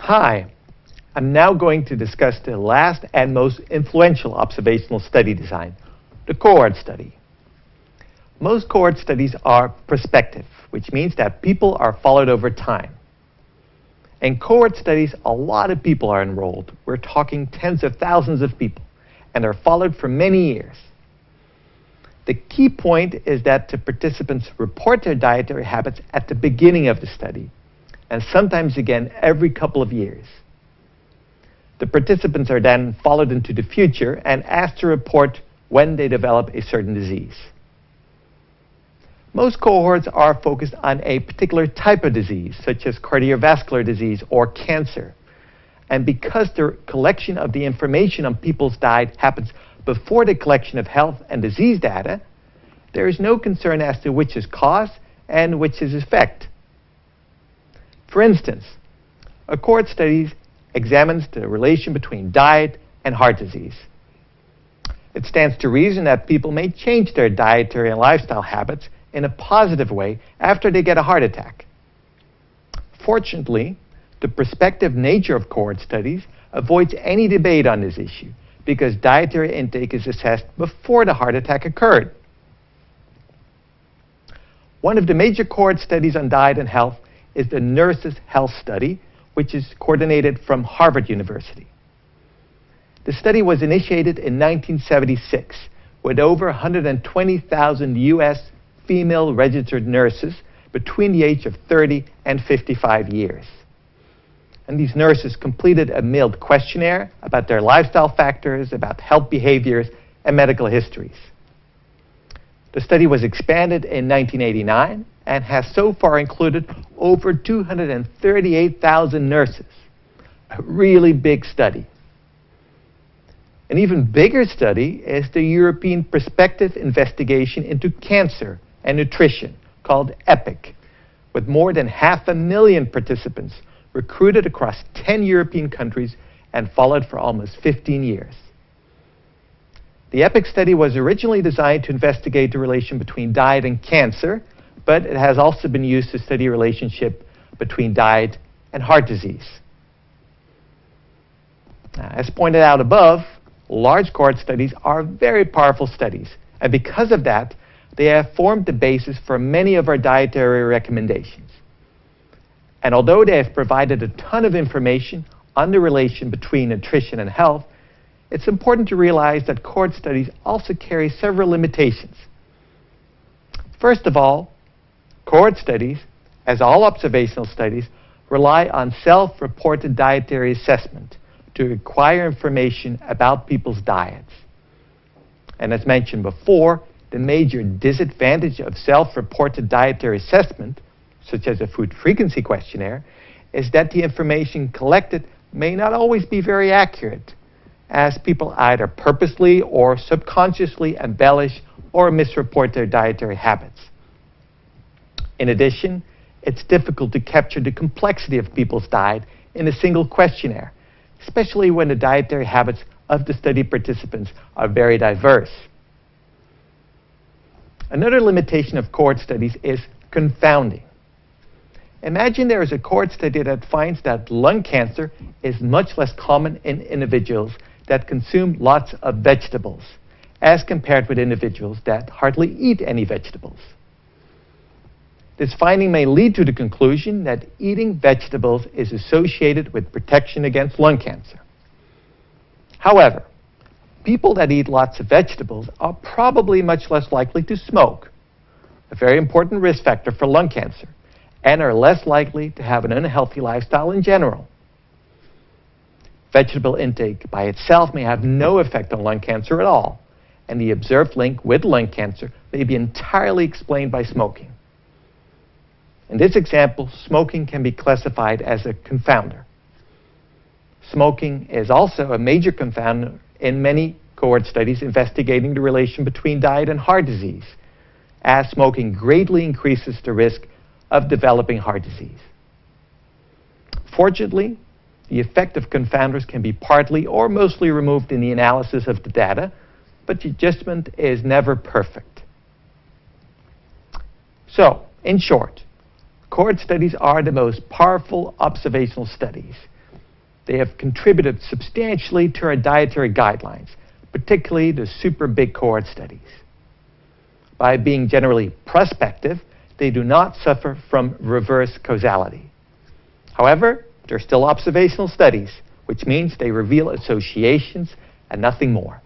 Hi, I'm now going to discuss the last and most influential observational study design, the cohort study. Most cohort studies are prospective, which means that people are followed over time. In cohort studies, a lot of people are enrolled. We're talking tens of thousands of people, and are followed for many years. The key point is that the participants report their dietary habits at the beginning of the study, and sometimes again every couple of years. The participants are then followed into the future and asked to report when they develop a certain disease. Most cohorts are focused on a particular type of disease, such as cardiovascular disease or cancer. And because the collection of the information on people's diet happens before the collection of health and disease data, there is no concern as to which is cause and which is effect. For instance, a cohort study examines the relation between diet and heart disease. It stands to reason that people may change their dietary and lifestyle habits in a positive way after they get a heart attack. Fortunately, the prospective nature of cohort studies avoids any debate on this issue because dietary intake is assessed before the heart attack occurred. One of the major cohort studies on diet and health is the Nurses' Health Study, which is coordinated from Harvard University. The study was initiated in 1976 with over 120,000 U.S. female registered nurses between the age of 30 and 55 years. And these nurses completed a mailed questionnaire about their lifestyle factors, about health behaviors, and medical histories. The study was expanded in 1989 and has so far included over 238,000 nurses. A really big study. An even bigger study is the European Prospective Investigation into Cancer and Nutrition, called EPIC, with more than 500,000 participants recruited across 10 European countries and followed for almost 15 years. The EPIC study was originally designed to investigate the relation between diet and cancer, but it has also been used to study a relationship between diet and heart disease. Now, as pointed out above, large cohort studies are very powerful studies, and because of that, they have formed the basis for many of our dietary recommendations. And although they have provided a ton of information on the relation between nutrition and health, it's important to realize that cohort studies also carry several limitations. First of all, cohort studies, as all observational studies, rely on self-reported dietary assessment to acquire information about people's diets. And as mentioned before, the major disadvantage of self-reported dietary assessment, such as a food frequency questionnaire, is that the information collected may not always be very accurate, as people either purposely or subconsciously embellish or misreport their dietary habits. In addition, it's difficult to capture the complexity of people's diet in a single questionnaire, especially when the dietary habits of the study participants are very diverse. Another limitation of cohort studies is confounding. Imagine there is a cohort study that finds that lung cancer is much less common in individuals that consume lots of vegetables, as compared with individuals that hardly eat any vegetables. This finding may lead to the conclusion that eating vegetables is associated with protection against lung cancer. However, people that eat lots of vegetables are probably much less likely to smoke, a very important risk factor for lung cancer, and are less likely to have an unhealthy lifestyle in general. Vegetable intake by itself may have no effect on lung cancer at all, and the observed link with lung cancer may be entirely explained by smoking. In this example, smoking can be classified as a confounder. Smoking is also a major confounder in many cohort studies investigating the relation between diet and heart disease, as smoking greatly increases the risk of developing heart disease. Fortunately, the effect of confounders can be partly or mostly removed in the analysis of the data, but the adjustment is never perfect. So, in short, cohort studies are the most powerful observational studies. They have contributed substantially to our dietary guidelines, particularly the super big cohort studies. By being generally prospective, they do not suffer from reverse causality. However, they're still observational studies, which means they reveal associations and nothing more.